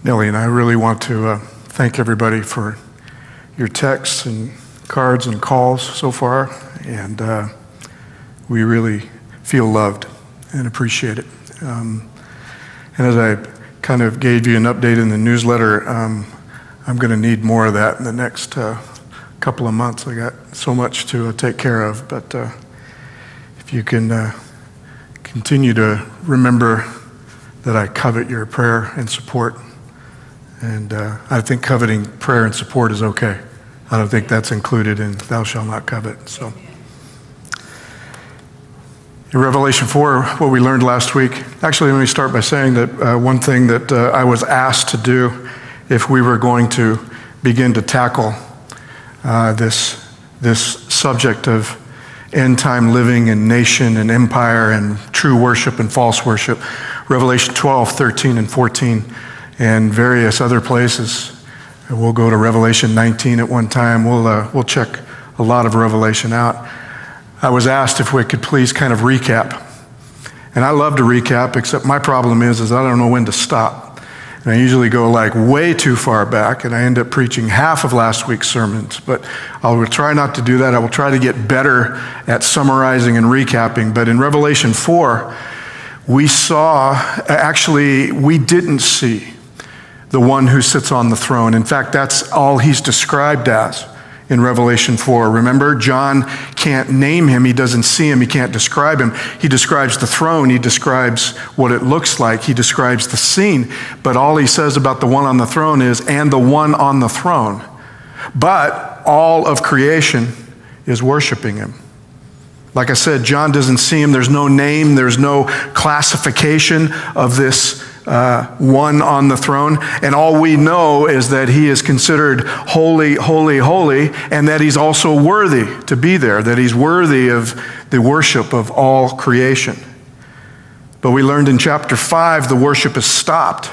Nellie and I really want to thank everybody for your texts and cards and calls so far, and we really feel loved and appreciate it. And as I kind of gave you an update in the newsletter, I'm going to need more of that in the next couple of months. I got so much to take care of, but if you can continue to remember that I covet your prayer and support. And I think coveting prayer and support is okay. I don't think that's included in thou shalt not covet. So, in Revelation 4, what we learned last week, actually let me start by saying that one thing that I was asked to do if we were going to begin to tackle this subject of end time living and nation and empire and true worship and false worship, Revelation 12, 13, and 14, and various other places. We'll go to Revelation 19 at one time. We'll check a lot of Revelation out. I was asked if we could please kind of recap. And I love to recap, except my problem is I don't know when to stop. And I usually go like way too far back, and I end up preaching half of last week's sermons. But I will try not to do that. I will try to get better at summarizing and recapping. But in Revelation 4, we didn't see the one who sits on the throne. In fact, that's all he's described as in Revelation 4. Remember, John can't name him. He doesn't see him. He can't describe him. He describes the throne. He describes what it looks like. He describes the scene. But all he says about the one on the throne is, and the one on the throne. But all of creation is worshiping him. Like I said, John doesn't see him. There's no name. There's no classification of this one on the throne. And all we know is that he is considered holy, holy, holy, and that he's also worthy to be there, that he's worthy of the worship of all creation. But we learned in chapter 5, the worship is stopped.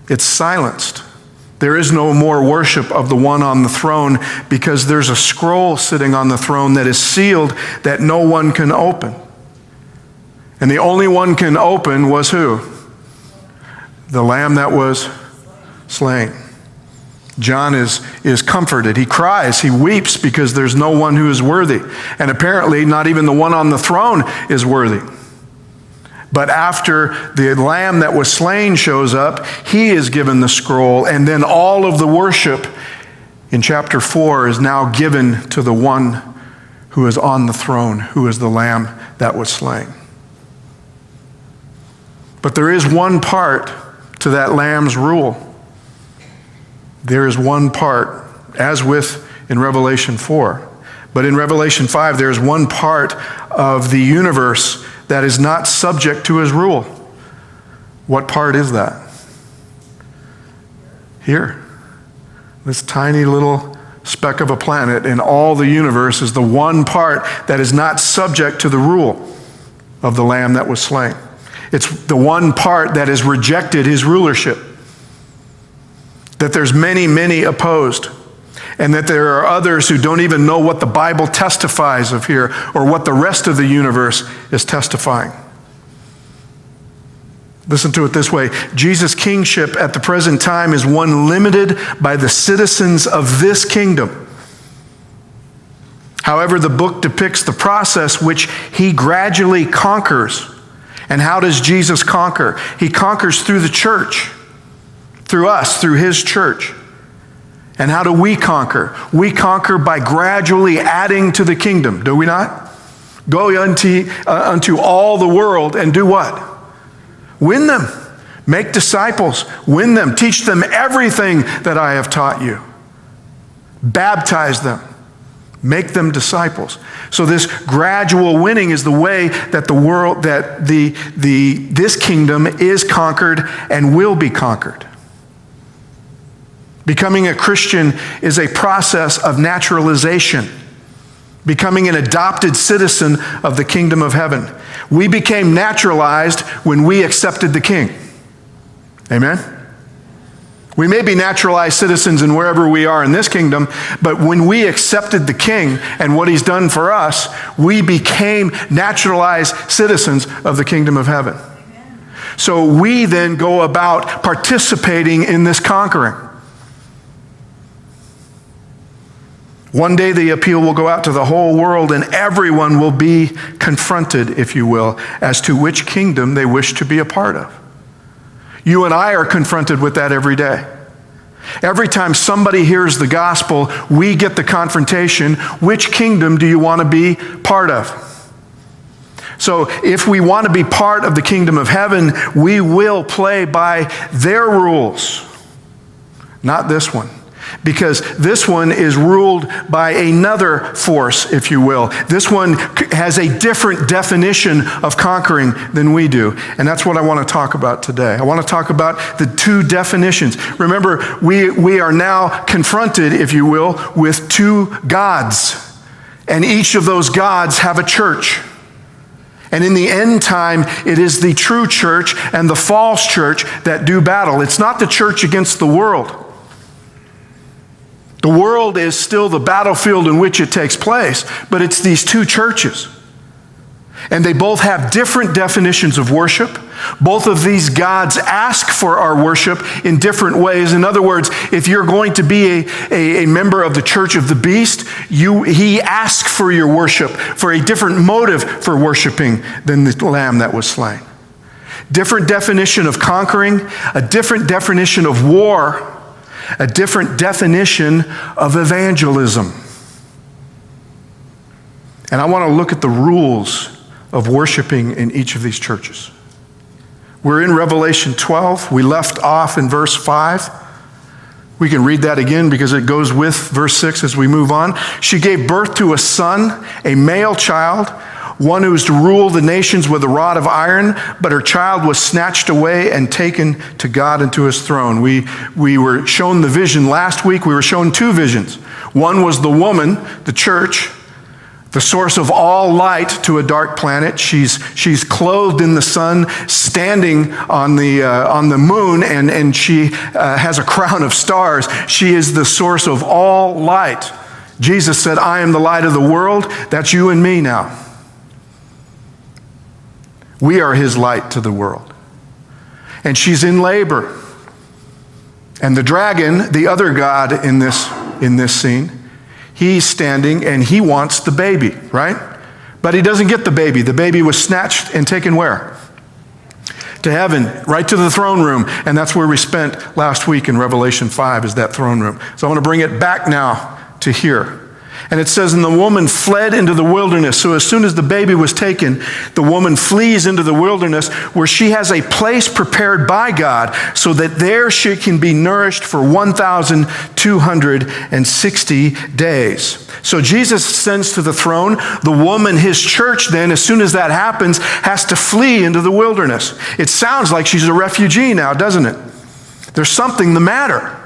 It's silenced. There is no more worship of the one on the throne because there's a scroll sitting on the throne that is sealed that no one can open. And the only one can open was who? The Lamb that was slain. John is comforted. He cries. He weeps because there's no one who is worthy. And apparently not even the one on the throne is worthy. But after the Lamb that was slain shows up, he is given the scroll, and then all of the worship in chapter 4 is now given to the one who is on the throne, who is the Lamb that was slain. But there is one part to that Lamb's rule. There is one part, as with in Revelation 4. But in Revelation 5, there is one part of the universe that is not subject to his rule. What part is that? Here. This tiny little speck of a planet in all the universe is the one part that is not subject to the rule of the Lamb that was slain. It's the one part that has rejected his rulership. That there's many, many opposed. And that there are others who don't even know what the Bible testifies of here or what the rest of the universe is testifying. Listen to it this way. Jesus' kingship at the present time is one limited by the citizens of this kingdom. However, the book depicts the process which he gradually conquers. And how does Jesus conquer? He conquers through the church, through us, through his church. And how do we conquer? We conquer by gradually adding to the kingdom, do we not? Go unto all the world and do what? Win them. Make disciples. Win them. Teach them everything that I have taught you. Baptize them. Make them disciples. So this gradual winning is the way that the world, that this kingdom is conquered and will be conquered. Becoming a Christian is a process of naturalization. Becoming an adopted citizen of the kingdom of heaven. We became naturalized when we accepted the King. Amen? We may be naturalized citizens in wherever we are in this kingdom, but when we accepted the King and what he's done for us, we became naturalized citizens of the kingdom of heaven. So we then go about participating in this conquering. One day the appeal will go out to the whole world, and everyone will be confronted, if you will, as to which kingdom they wish to be a part of. You and I are confronted with that every day. Every time somebody hears the gospel, we get the confrontation, which kingdom do you want to be part of? So if we want to be part of the kingdom of heaven, we will play by their rules, not this one. Because this one is ruled by another force, if you will. This one has a different definition of conquering than we do. And that's what I want to talk about today. I want to talk about the two definitions. Remember, we are now confronted, if you will, with two gods. And each of those gods have a church. And in the end time, it is the true church and the false church that do battle. It's not the church against the world. The world is still the battlefield in which it takes place, but it's these two churches. And they both have different definitions of worship. Both of these gods ask for our worship in different ways. In other words, if you're going to be a member of the Church of the Beast, he asks for your worship, for a different motive for worshiping than the lamb that was slain. Different definition of conquering, a different definition of war, a different definition of evangelism. And I want to look at the rules of worshiping in each of these churches. We're in Revelation 12. We left off in verse 5. We can read that again because it goes with verse 6 as we move on. She gave birth to a son, a male child, one who is to rule the nations with a rod of iron, but her child was snatched away and taken to God and to his throne. We were shown the vision last week. We were shown two visions. One was the woman, the church, the source of all light to a dark planet. She's clothed in the sun, standing on the moon, and she has a crown of stars. She is the source of all light. Jesus said, I am the light of the world. That's you and me now. We are his light to the world. And she's in labor. And the dragon, the other god in this scene, he's standing and he wants the baby, right? But he doesn't get the baby. The baby was snatched and taken where? To heaven, right to the throne room. And that's where we spent last week in Revelation 5, is that throne room. So I want to bring it back now to here. And it says, and the woman fled into the wilderness. So as soon as the baby was taken, the woman flees into the wilderness where she has a place prepared by God so that there she can be nourished for 1,260 days. So Jesus ascends to the throne. The woman, his church then, as soon as that happens, has to flee into the wilderness. It sounds like she's a refugee now, doesn't it? There's something the matter.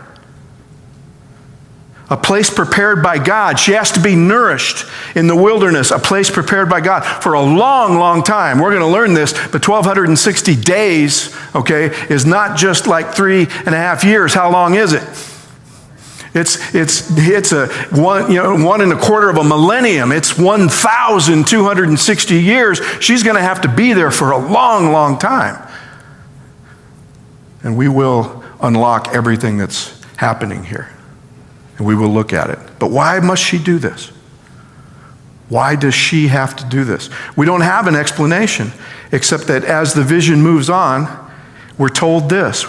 A place prepared by God. She has to be nourished in the wilderness, a place prepared by God for a long, long time. We're going to learn this, but 1,260 days, okay, is not just like 3.5 years. How long is it? It's a 1.25 of a millennium. It's 1,260 years. She's going to have to be there for a long, long time. And we will unlock everything that's happening here. And we will look at it. But why must she do this? Why does she have to do this? We don't have an explanation, except that as the vision moves on, we're told this.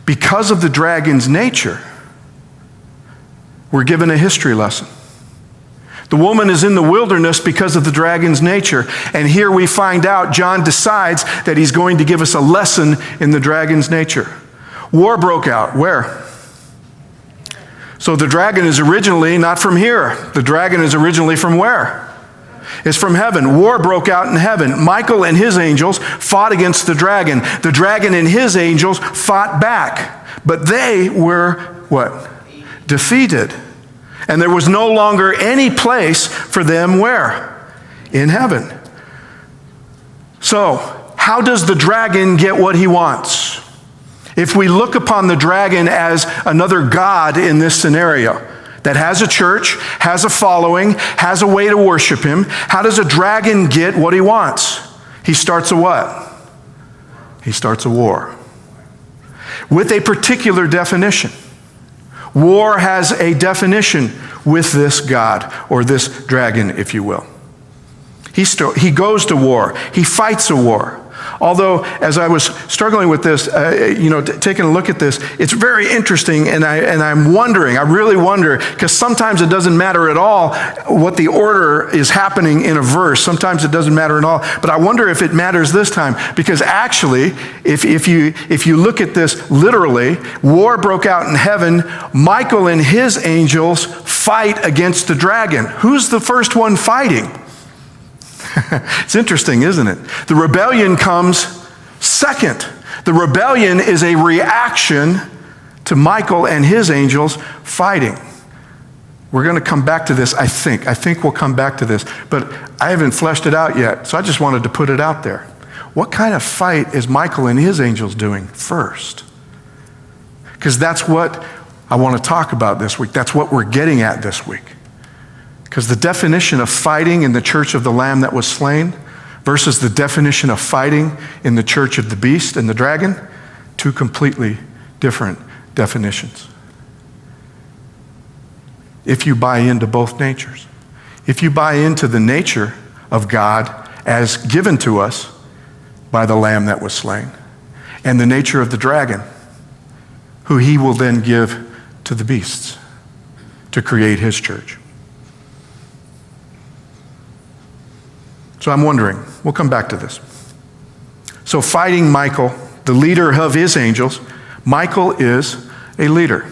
Because of the dragon's nature, we're given a history lesson. The woman is in the wilderness because of the dragon's nature. And here we find out John decides that he's going to give us a lesson in the dragon's nature. War broke out. Where? So the dragon is originally not from here. The dragon is originally from where? It's from heaven. War broke out in heaven. Michael and his angels fought against the dragon. The dragon and his angels fought back. But they were what? Defeated. And there was no longer any place for them where? In heaven. So, how does the dragon get what he wants? If we look upon the dragon as another god in this scenario, that has a church, has a following, has a way to worship him, how does a dragon get what he wants? He starts a what? he starts a war with a particular definition. War has a definition with this God, or this dragon, if you will. He goes to war. He fights a war. Although, as I was struggling with this, taking a look at this, it's very interesting, and I'm wondering, I really wonder, because sometimes it doesn't matter at all what the order is happening in a verse. Sometimes it doesn't matter at all, but I wonder if it matters this time, because actually, if you look at this literally, war broke out in heaven. Michael and his angels fight against the dragon. Who's the first one fighting? It's interesting, isn't it? The rebellion comes second. The rebellion is a reaction to Michael and his angels fighting. We're going to come back to this, I think. I think we'll come back to this, but I haven't fleshed it out yet, so I just wanted to put it out there. What kind of fight is Michael and his angels doing first? Because that's what I want to talk about this week. That's what we're getting at this week. Because the definition of fighting in the church of the Lamb that was slain versus the definition of fighting in the church of the beast and the dragon, two completely different definitions. If you buy into both natures, if you buy into the nature of God as given to us by the Lamb that was slain, and the nature of the dragon, who he will then give to the beasts to create his church. So I'm wondering, we'll come back to this. So fighting Michael, the leader of his angels, Michael is a leader.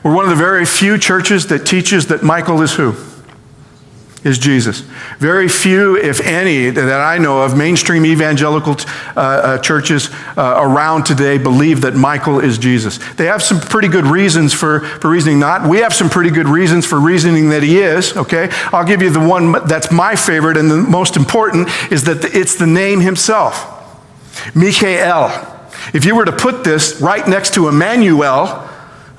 We're one of the very few churches that teaches that Michael is who? Is Jesus. Very few, if any, that I know of, mainstream evangelical churches around today believe that Michael is Jesus. They have some pretty good reasons for reasoning not. We have some pretty good reasons for reasoning that he is, okay? I'll give you the one that's my favorite and the most important is that it's the name himself. Michael. If you were to put this right next to Emmanuel,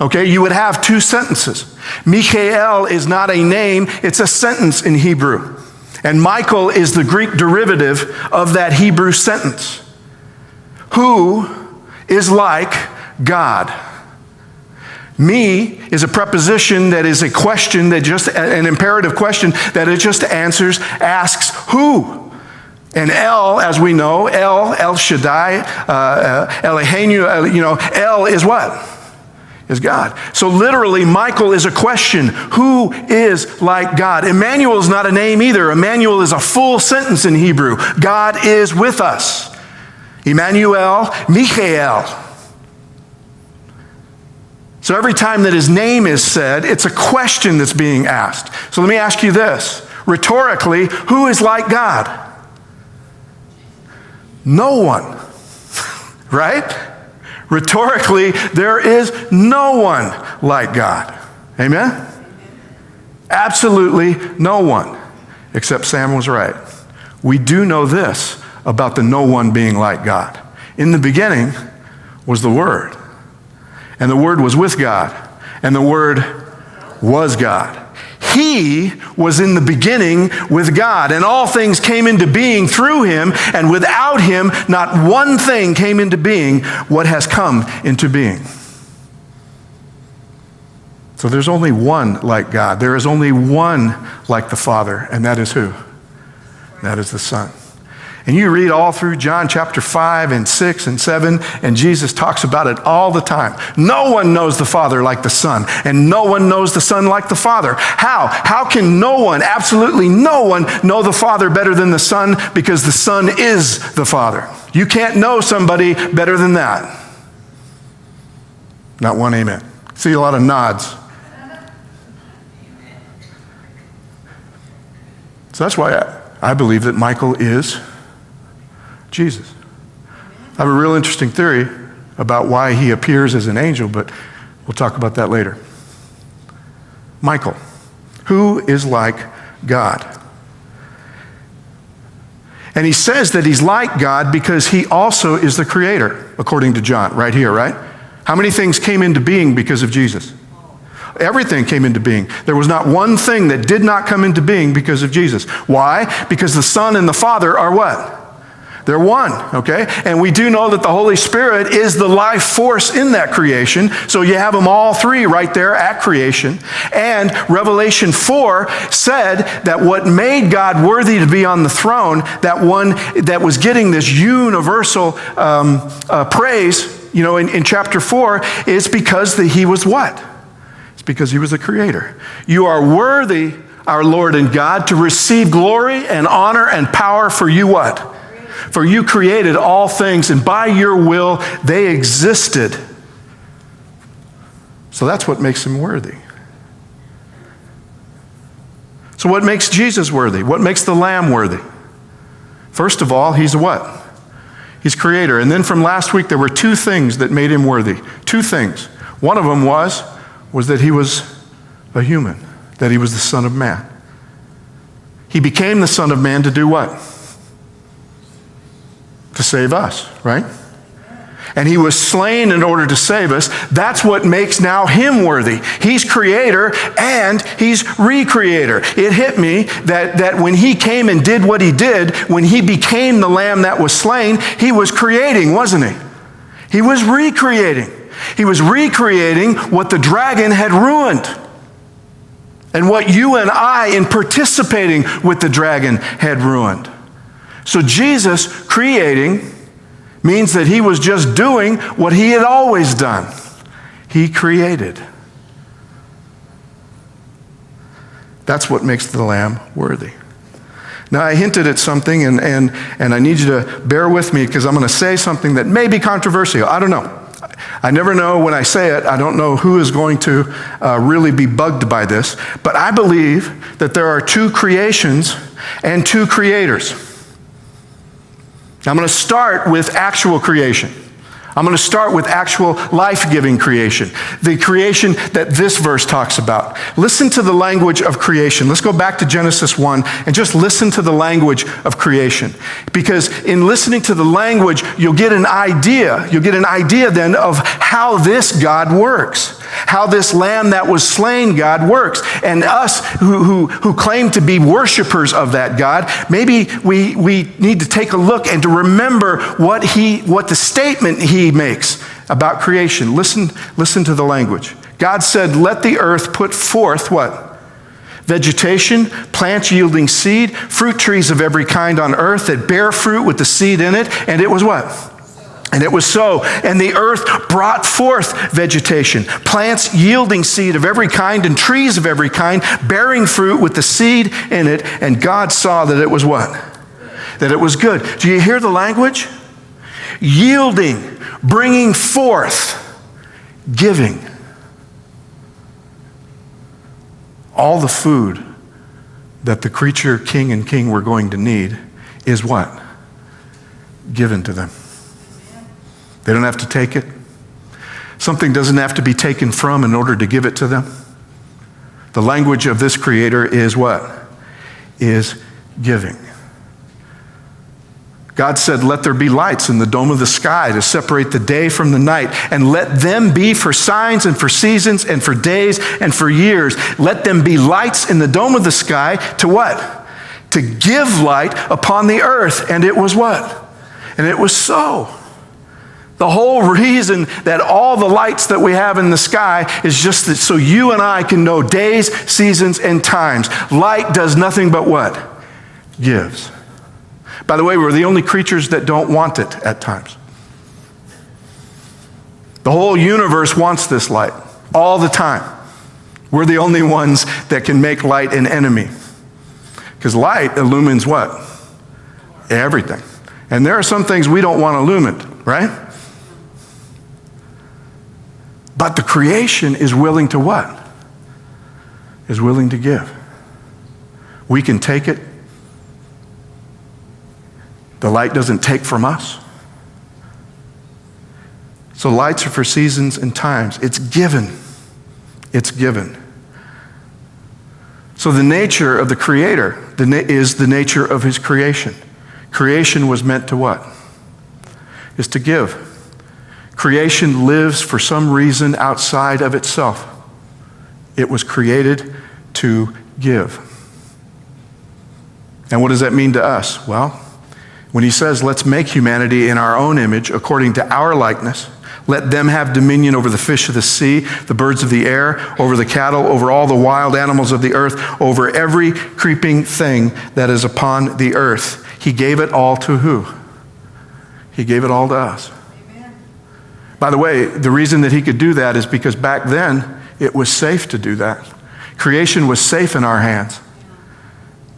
okay, you would have two sentences. Michael is not a name, it's a sentence in Hebrew. And Michael is the Greek derivative of that Hebrew sentence. Who is like God? Me is a preposition that is a question that just, an imperative question that it just asks who? And El, as we know, El Shaddai, Eloheinu, El is what? Is God. So literally, Michael is a question. Who is like God? Emmanuel is not a name either. Emmanuel is a full sentence in Hebrew. God is with us. Emmanuel, Michael. So every time that his name is said, it's a question that's being asked. So let me ask you this. Rhetorically, who is like God? No one. Right? Rhetorically, there is no one like God. Amen? Absolutely no one. Except Sam was right. We do know this about the no one being like God. In the beginning was the Word. And the Word was with God. And the Word was God. He was in the beginning with God, and all things came into being through him, and without him, not one thing came into being what has come into being. So there's only one like God. There is only one like the Father, and that is who? That is the Son. And you read all through John chapter 5 and 6 and 7, and Jesus talks about it all the time. No one knows the Father like the Son, and no one knows the Son like the Father. How? How can no one, absolutely no one, know the Father better than the Son? Because the Son is the Father. You can't know somebody better than that. Not one amen. See a lot of nods. So that's why I believe that Michael is Jesus. I have a real interesting theory about why he appears as an angel, but we'll talk about that later. Michael, who is like God? And he says that he's like God because he also is the creator, according to John, right here, right? How many things came into being because of Jesus? Everything came into being. There was not one thing that did not come into being because of Jesus. Why? Because the Son and the Father are what? They're one, okay? And we do know that the Holy Spirit is the life force in that creation. So you have them all three right there at creation. And Revelation 4 said that what made God worthy to be on the throne, that one that was getting this universal praise, in chapter 4, is because he was what? It's because he was the creator. You are worthy, our Lord and God, to receive glory and honor and power, for you what? For you created all things, and by your will they existed. So that's what makes him worthy. So what makes Jesus worthy? What makes the Lamb worthy? First of all, he's what? He's creator. And then from last week, there were two things that made him worthy. Two things. One of them was that he was a human, that he was the Son of Man. He became the Son of Man to do what? To save us, right? And he was slain in order to save us. That's what makes now him worthy. He's creator and he's recreator. It hit me that when he came and did what he did, when he became the lamb that was slain, he was creating, wasn't he? He was recreating. He was recreating what the dragon had ruined. And what you and I, in participating with the dragon, had ruined. So Jesus creating means that he was just doing what he had always done. He created. That's what makes the Lamb worthy. Now, I hinted at something, and I need you to bear with me because I'm going to say something that may be controversial. I don't know. I never know when I say it. I don't know who is going to really be bugged by this. But I believe that there are two creations and two creators. I'm going to start with actual creation. I'm going to start with actual life-giving creation, the creation that this verse talks about. Listen to the language of creation. Let's go back to Genesis 1 and just listen to the language of creation. Because in listening to the language, you'll get an idea. You'll get an idea then of how this God works, how this lamb that was slain God works. And us who claim to be worshipers of that God, maybe we need to take a look and to remember what the statement he makes about creation. Listen to the language. God said, "Let the earth put forth" what? "Vegetation, plants yielding seed, fruit trees of every kind on earth that bear fruit with the seed in it." And it was what? And it was so. And the earth brought forth vegetation, plants yielding seed of every kind, and trees of every kind, bearing fruit with the seed in it. And God saw that it was what? That it was good. Do you hear the language? Yielding, bringing forth, giving. All the food that the creature king and king were going to need is what? Given to them. They don't have to take it. Something doesn't have to be taken from in order to give it to them. The language of this creator is what? Is giving. God said, "Let there be lights in the dome of the sky to separate the day from the night, and let them be for signs and for seasons and for days and for years. Let them be lights in the dome of the sky to what? To give light upon the earth." And it was what? And it was so. The whole reason that all the lights that we have in the sky is just that so you and I can know days, seasons, and times. Light does nothing but what? Gives. By the way, we're the only creatures that don't want it at times. The whole universe wants this light all the time. We're the only ones that can make light an enemy. Because light illumines what? Everything. And there are some things we don't want illumined, right? But the creation is willing to what? Is willing to give. We can take it. The light doesn't take from us. So lights are for seasons and times. It's given. It's given. So the nature of the Creator is the nature of his creation. Creation was meant to what? Is to give. Creation lives for some reason outside of itself. It was created to give. And what does that mean to us? Well, When he says, let's make humanity in our own image, according to our likeness, let them have dominion over the fish of the sea, the birds of the air, over the cattle, over all the wild animals of the earth, over every creeping thing that is upon the earth. He gave it all to who? He gave it all to us. Amen. By the way, the reason that he could do that is because back then it was safe to do that. Creation was safe in our hands.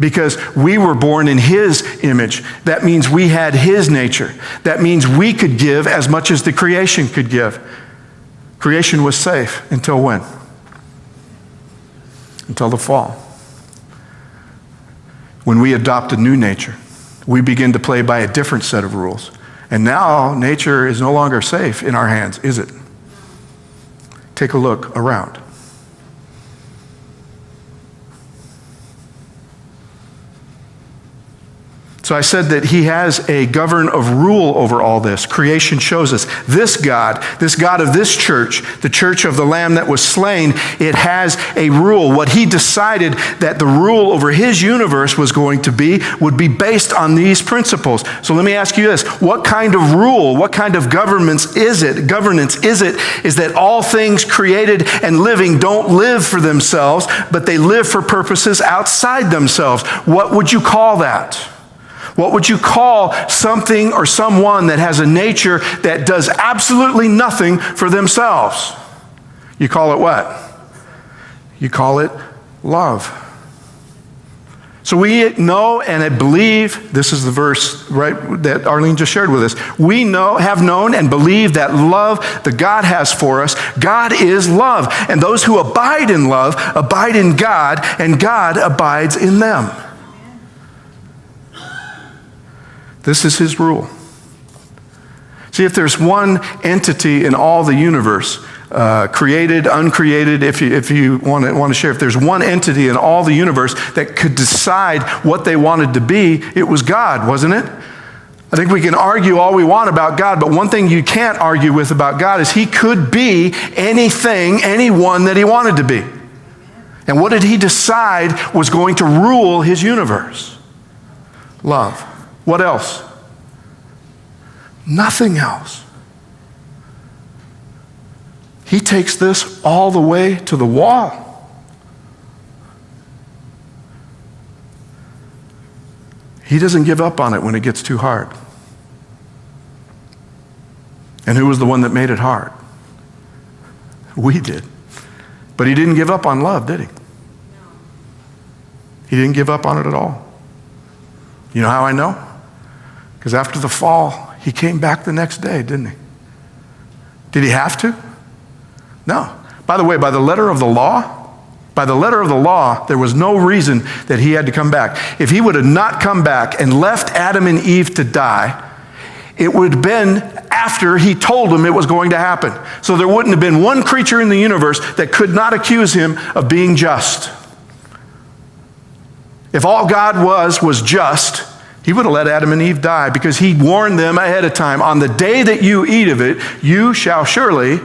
Because we were born in his image. That means we had his nature. That means we could give as much as the creation could give. Creation was safe until when? Until the fall. When we adopt a new nature, we begin to play by a different set of rules. And now nature is no longer safe in our hands, is it? Take a look around. So I said that he has a govern of rule over all this. Creation shows us this God of this church, the church of the Lamb that was slain, it has a rule. What he decided that the rule over his universe was going to be would be based on these principles. So let me ask you this. What kind of rule, what kind of governance is it, is that all things created and living don't live for themselves, but they live for purposes outside themselves. What would you call that? What would you call something or someone that has a nature that does absolutely nothing for themselves? You call it what? You call it love. So we know and I believe, this is the verse, right, that Arlene just shared with us. We have known and believe that love that God has for us, God is love. And those who abide in love abide in God, and God abides in them. This is his rule. See, if there's one entity in all the universe, created, uncreated, if you want to share, if there's one entity in all the universe that could decide what they wanted to be, it was God, wasn't it? I think we can argue all we want about God, but one thing you can't argue with about God is he could be anything, anyone that he wanted to be. And what did he decide was going to rule his universe? Love. What else? Nothing else. He takes this all the way to the wall. He doesn't give up on it when it gets too hard. And who was the one that made it hard? We did. But he didn't give up on love, did he? No. He didn't give up on it at all. You know how I know? Because after the fall, he came back the next day, didn't he? Did he have to? No. By the way, by the letter of the law, there was no reason that he had to come back. If he would have not come back and left Adam and Eve to die, it would have been after he told them it was going to happen. So there wouldn't have been one creature in the universe that could not accuse him of being just. If all God was just, he would have let Adam and Eve die because he warned them ahead of time, on the day that you eat of it, you shall surely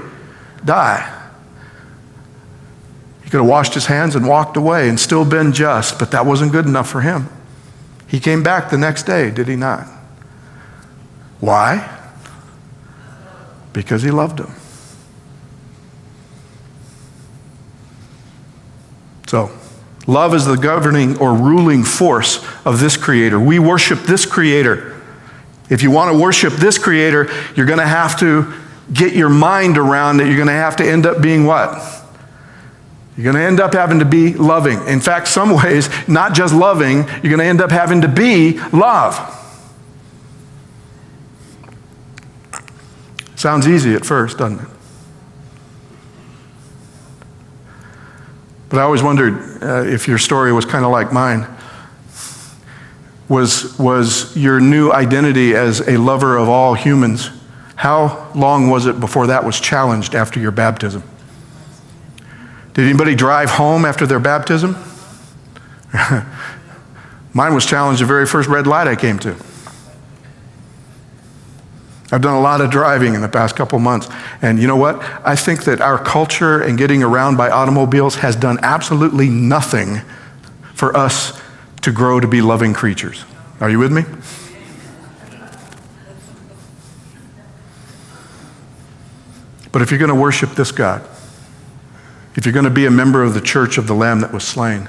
die. He could have washed his hands and walked away and still been just, but that wasn't good enough for him. He came back the next day, did he not? Why? Because he loved them. So, love is the governing or ruling force of this creator. We worship this creator. If you want to worship this creator, you're going to have to get your mind around that you're going to have to end up being what? You're going to end up having to be loving. In fact, some ways, not just loving, you're going to end up having to be love. Sounds easy at first, doesn't it? But I always wondered if your story was kind of like mine. Was your new identity as a lover of all humans, how long was it before that was challenged after your baptism? Did anybody drive home after their baptism? Mine was challenged the very first red light I came to. I've done a lot of driving in the past couple months, and you know what? I think that our culture and getting around by automobiles has done absolutely nothing for us to grow to be loving creatures. Are you with me? But if you're going to worship this God, if you're going to be a member of the church of the Lamb that was slain,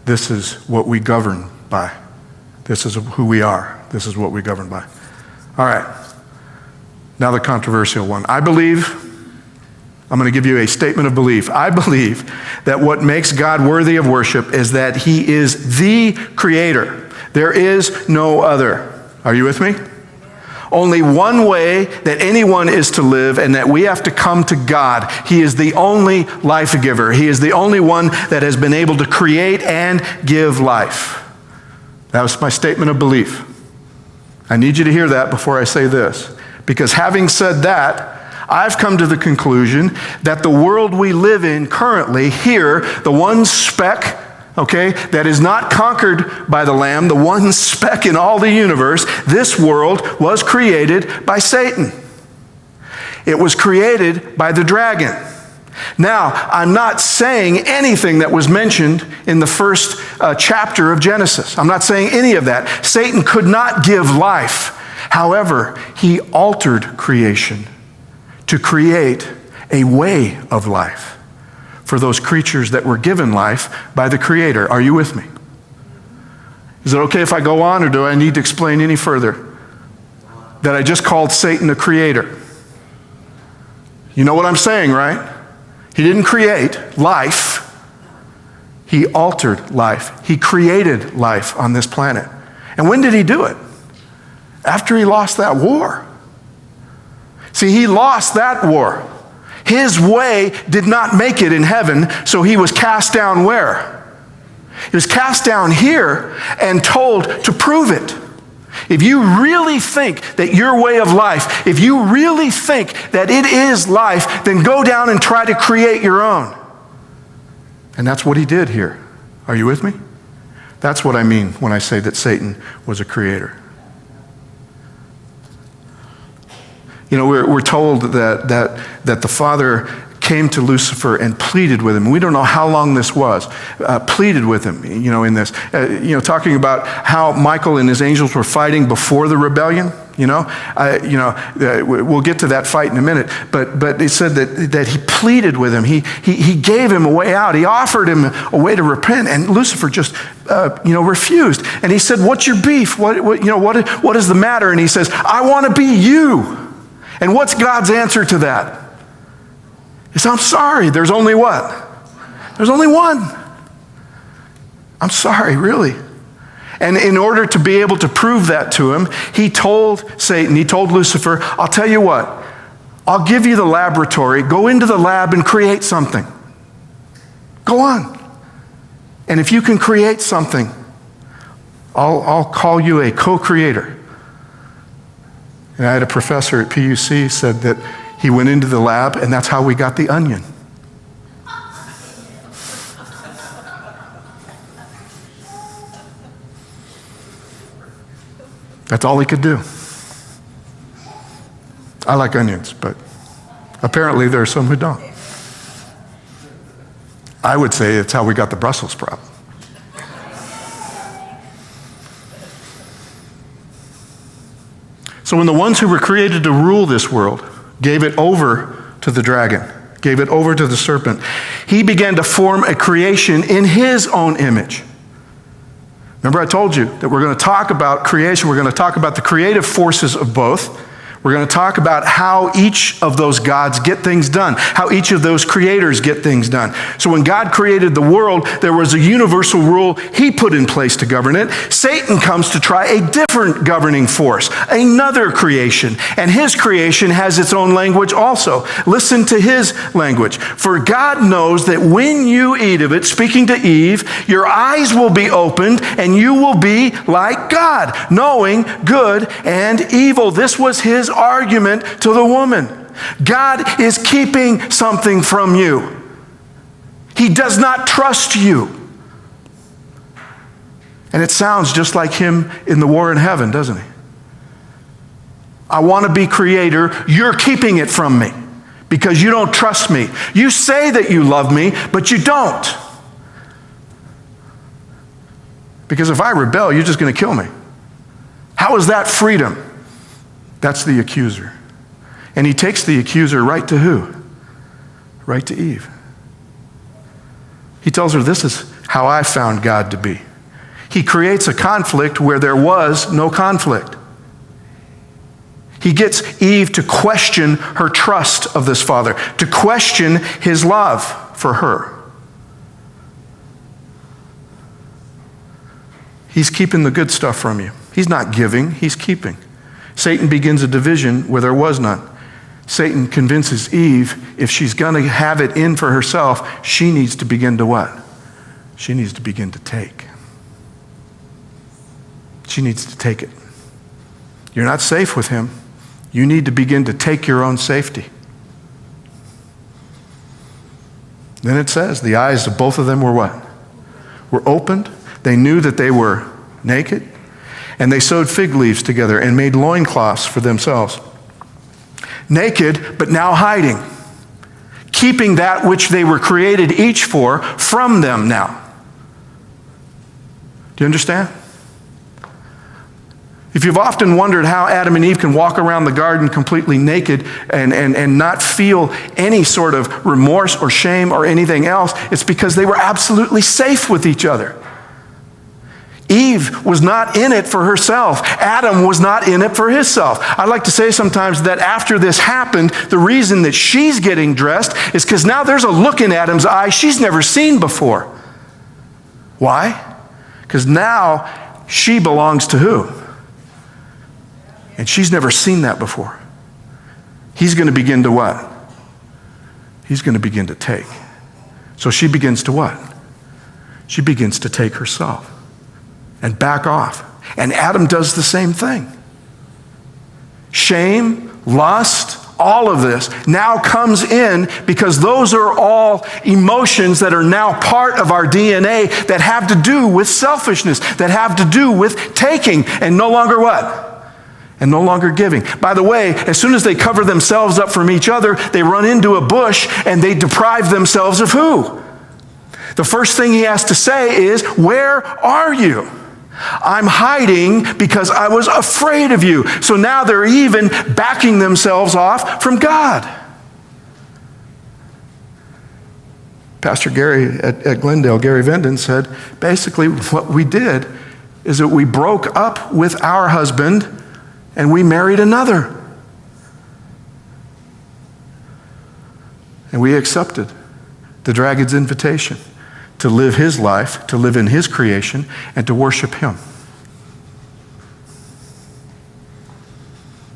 this is what we govern by. This is who we are. This is what we govern by. All right. Now the controversial one. I'm going to give you a statement of belief. I believe that what makes God worthy of worship is that he is the creator. There is no other. Are you with me? Only one way that anyone is to live, and that we have to come to God. He is the only life giver. He is the only one that has been able to create and give life. That was my statement of belief. I need you to hear that before I say this. Because having said that, I've come to the conclusion that the world we live in currently, here, the one speck, okay, that is not conquered by the Lamb, the one speck in all the universe, this world was created by Satan. It was created by the dragon. Now, I'm not saying anything that was mentioned in the first chapter of Genesis. I'm not saying any of that. Satan could not give life. However, he altered creation to create a way of life for those creatures that were given life by the Creator. Are you with me? Is it okay if I go on, or do I need to explain any further that I just called Satan a creator? You know what I'm saying, right? He didn't create life. He altered life. He created life on this planet. And when did he do it? After he lost that war. See, he lost that war. His way did not make it in heaven, so he was cast down where? He was cast down here and told to prove it. If you really think that your way of life, if you really think that it is life, then go down and try to create your own. And that's what he did here. Are you with me? That's what I mean when I say that Satan was a creator. You know, we're told that the Father came to Lucifer and pleaded with him. We don't know how long this was. Pleaded with him, you know, in this. Talking about how Michael and his angels were fighting before the rebellion. We'll get to that fight in a minute. But it said that he pleaded with him. He gave him a way out. He offered him a way to repent, and Lucifer just refused. And he said, "What's your beef? What is the matter?" And he says, "I want to be you." And what's God's answer to that? He says, "I'm sorry, there's only what? There's only one. I'm sorry, really." And in order to be able to prove that to him, he told Satan, he told Lucifer, "I'll tell you what, I'll give you the laboratory. Go into the lab and create something. Go on. And if you can create something, I'll call you a co-creator." And I had a professor at PUC said that he went into the lab, and that's how we got the onion. That's all he could do. I like onions, but apparently there are some who don't. I would say it's how we got the Brussels sprout. So when the ones who were created to rule this world gave it over to the dragon, gave it over to the serpent, he began to form a creation in his own image. Remember I told you that we're going to talk about creation. We're going to talk about the creative forces of both. We're going to talk about how each of those gods get things done, how each of those creators get things done. So when God created the world, there was a universal rule he put in place to govern it. Satan comes to try a different governing force, another creation. And his creation has its own language also. Listen to his language. "For God knows that when you eat of it," speaking to Eve, "your eyes will be opened and you will be like God, knowing good and evil." This was his argument to the woman. God is keeping something from you. He does not trust you. And it sounds just like him in the war in heaven, doesn't he? "I want to be creator. You're keeping it from me because you don't trust me. You say that you love me, but you don't. Because if I rebel, you're just going to kill me." How is that freedom? That's the accuser. And he takes the accuser right to who? right to Eve. He tells her, this is how I found God to be. He creates a conflict where there was no conflict. He gets Eve to question her trust of this Father, to question his love for her. He's keeping the good stuff from you. He's not giving, he's keeping. Satan begins a division where there was none. Satan convinces Eve, if she's going to have it in for herself, she needs to begin to what? She needs to begin to take. She needs to take it. You're not safe with him. You need to begin to take your own safety. Then it says, the eyes of both of them were what? Were opened. They knew that they were naked. And they sewed fig leaves together and made loincloths for themselves. Naked, but now hiding. Keeping that which they were created each for from them now. Do you understand? If you've often wondered how Adam and Eve can walk around the garden completely naked and not feel any sort of remorse or shame or anything else, it's because they were absolutely safe with each other. Eve was not in it for herself. Adam was not in it for himself. I like to say sometimes that after this happened, the reason that she's getting dressed is because now there's a look in Adam's eye she's never seen before. Why? Because now she belongs to who? And she's never seen that before. He's going to begin to what? He's going to begin to take. So she begins to what? She begins to take herself and back off. And Adam does the same thing. Shame, lust, all of this now comes in because those are all emotions that are now part of our DNA that have to do with selfishness, that have to do with taking and no longer what? And no longer giving. By the way, as soon as they cover themselves up from each other, they run into a bush and they deprive themselves of who? The first thing he has to say is, where are you? I'm hiding because I was afraid of you. So now they're even backing themselves off from God. Pastor Gary at Glendale, Gary Venden, said, basically what we did is that we broke up with our husband and we married another. And we accepted the dragon's invitation to live his life, to live in his creation, and to worship him.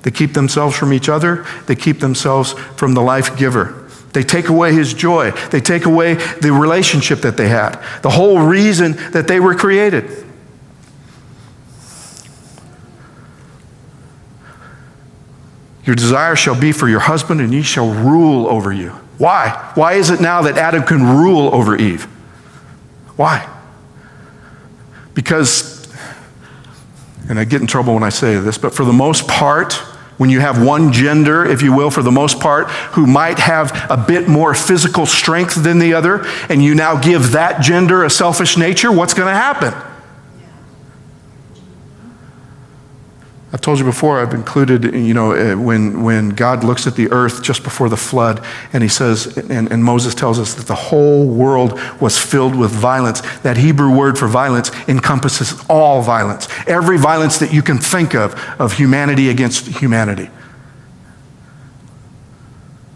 They keep themselves from each other. They keep themselves from the life giver. They take away his joy. They take away the relationship that they had, the whole reason that they were created. Your desire shall be for your husband, and he shall rule over you. Why? Why is it now that Adam can rule over Eve? Why? Because, and I get in trouble when I say this, but for the most part, when you have one gender, if you will, for the most part, who might have a bit more physical strength than the other, and you now give that gender a selfish nature, what's going to happen? I've told you before, I've included, when God looks at the earth just before the flood, and he says, and Moses tells us that the whole world was filled with violence. That Hebrew word for violence encompasses all violence. Every violence that you can think of humanity against humanity.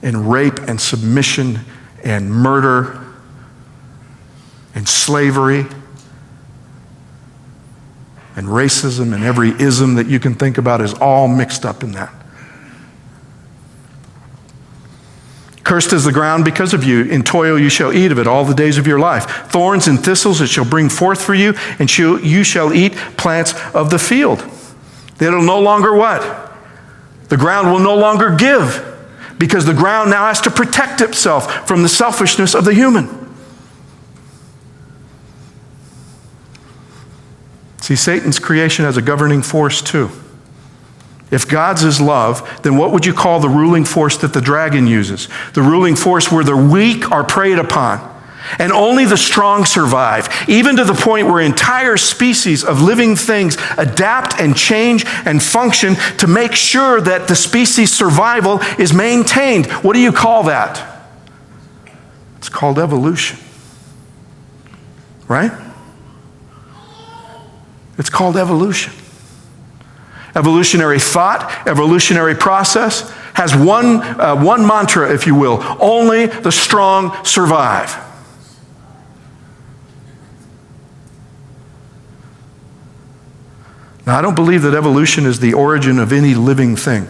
And rape and submission and murder and slavery and racism and every ism that you can think about is all mixed up in that. Cursed is the ground because of you. In toil you shall eat of it all the days of your life. Thorns and thistles it shall bring forth for you, and you shall eat plants of the field. It'll no longer what? The ground will no longer give, because the ground now has to protect itself from the selfishness of the human. See, Satan's creation has a governing force too. If God's is love, then what would you call the ruling force that the dragon uses? The ruling force where the weak are preyed upon, and only the strong survive, even to the point where entire species of living things adapt and change and function to make sure that the species' survival is maintained. What do you call that? It's called evolution. Right? It's called evolution. Evolutionary thought, evolutionary process has one mantra, if you will. Only the strong survive. Now, I don't believe that evolution is the origin of any living thing,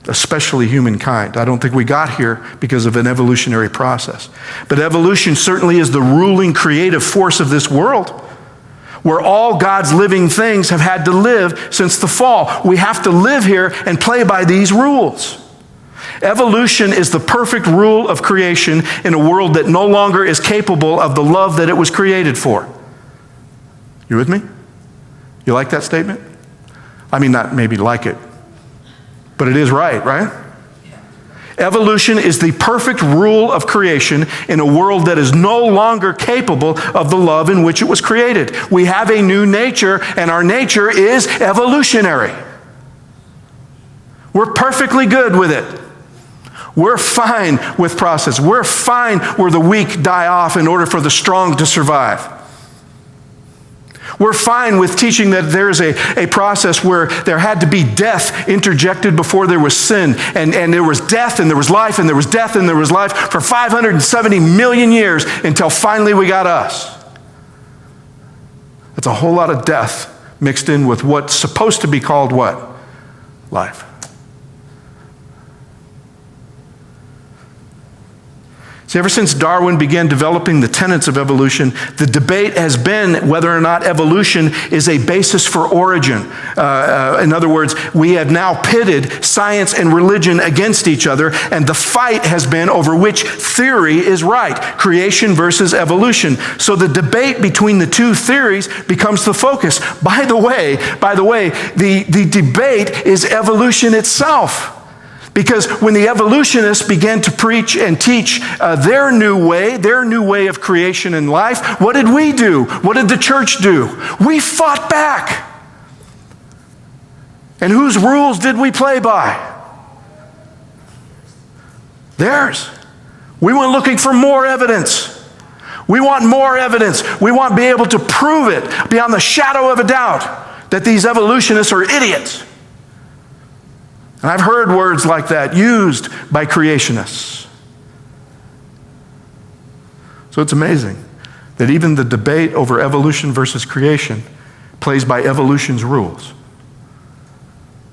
especially humankind. I don't think we got here because of an evolutionary process. But evolution certainly is the ruling creative force of this world, where all God's living things have had to live since the fall. We have to live here and play by these rules. Evolution is the perfect rule of creation in a world that no longer is capable of the love that it was created for. You with me? You like that statement? I mean, not maybe like it, but it is right, right? Evolution is the perfect rule of creation in a world that is no longer capable of the love in which it was created. We have a new nature, and our nature is evolutionary. We're perfectly good with it. We're fine with process. We're fine where the weak die off in order for the strong to survive. We're fine with teaching that there's a process where there had to be death interjected before there was sin. And there was death and there was life and there was death and there was life for 570 million years until finally we got us. That's a whole lot of death mixed in with what's supposed to be called what? Life. See, ever since Darwin began developing the tenets of evolution, the debate has been whether or not evolution is a basis for origin. In other words, we have now pitted science and religion against each other, and the fight has been over which theory is right, creation versus evolution. So the debate between the two theories becomes the focus. By the way, the debate is evolution itself. Because when the evolutionists began to preach and teach their new way of creation and life, what did we do? What did the church do? We fought back. And whose rules did we play by? Theirs. We went looking for more evidence. We want more evidence. We want to be able to prove it beyond the shadow of a doubt that these evolutionists are idiots. And I've heard words like that used by creationists. So it's amazing that even the debate over evolution versus creation plays by evolution's rules.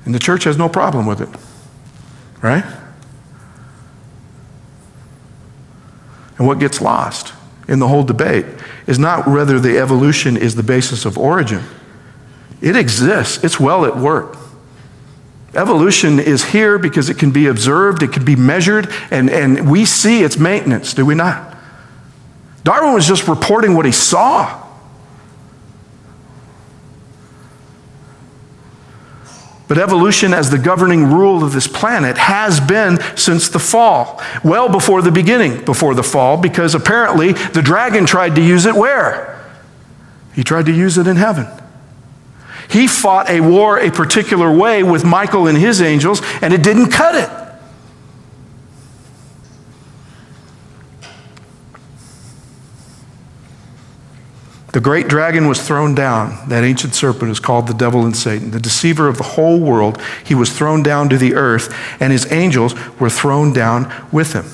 And the church has no problem with it, right? And what gets lost in the whole debate is not whether the evolution is the basis of origin. It exists. It's well at work. Evolution is here because it can be observed, it can be measured, and we see its maintenance, do we not? Darwin was just reporting what he saw. But evolution as the governing rule of this planet has been since the fall, well before the beginning, before the fall, because apparently the dragon tried to use it where? He tried to use it in heaven. He fought a war a particular way with Michael and his angels, and it didn't cut it. The great dragon was thrown down. That ancient serpent is called the devil and Satan, the deceiver of the whole world. He was thrown down to the earth, and his angels were thrown down with him.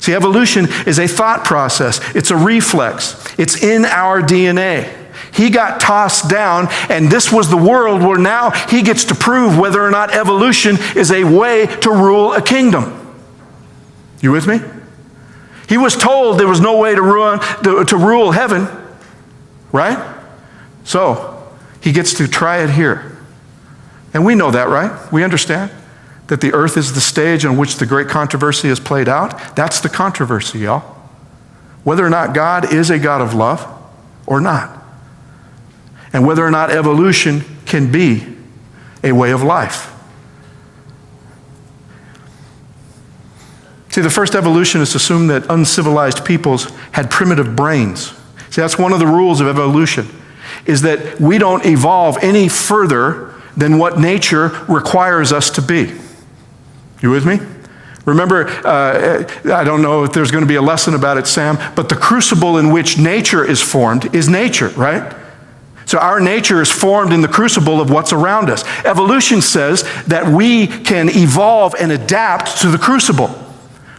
See, evolution is a thought process. It's a reflex. It's in our DNA. He got tossed down, and this was the world where now he gets to prove whether or not evolution is a way to rule a kingdom. You with me? He was told there was no way to rule heaven, right? So he gets to try it here. And we know that, right? We understand that the earth is the stage on which the great controversy is played out. That's the controversy, y'all. Whether or not God is a God of love or not. And whether or not evolution can be a way of life. See, the first evolutionists assumed that uncivilized peoples had primitive brains. See, that's one of the rules of evolution, is that we don't evolve any further than what nature requires us to be. You with me? Remember, I don't know if there's going to be a lesson about it, Sam, but the crucible in which nature is formed is nature, right? So our nature is formed in the crucible of what's around us. Evolution says that we can evolve and adapt to the crucible.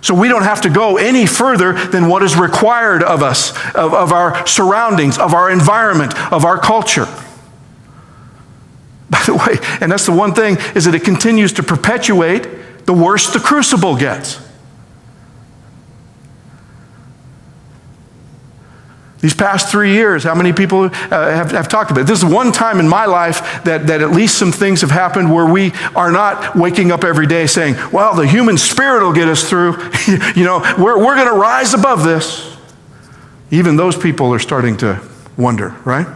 So we don't have to go any further than what is required of us, of our surroundings, of our environment, of our culture. By the way, and that's the one thing, is that it continues to perpetuate the worse the crucible gets. These past 3 years, how many people have talked about it? This is one time in my life that at least some things have happened where we are not waking up every day saying, well, the human spirit will get us through. We're going to rise above this. Even those people are starting to wonder, right?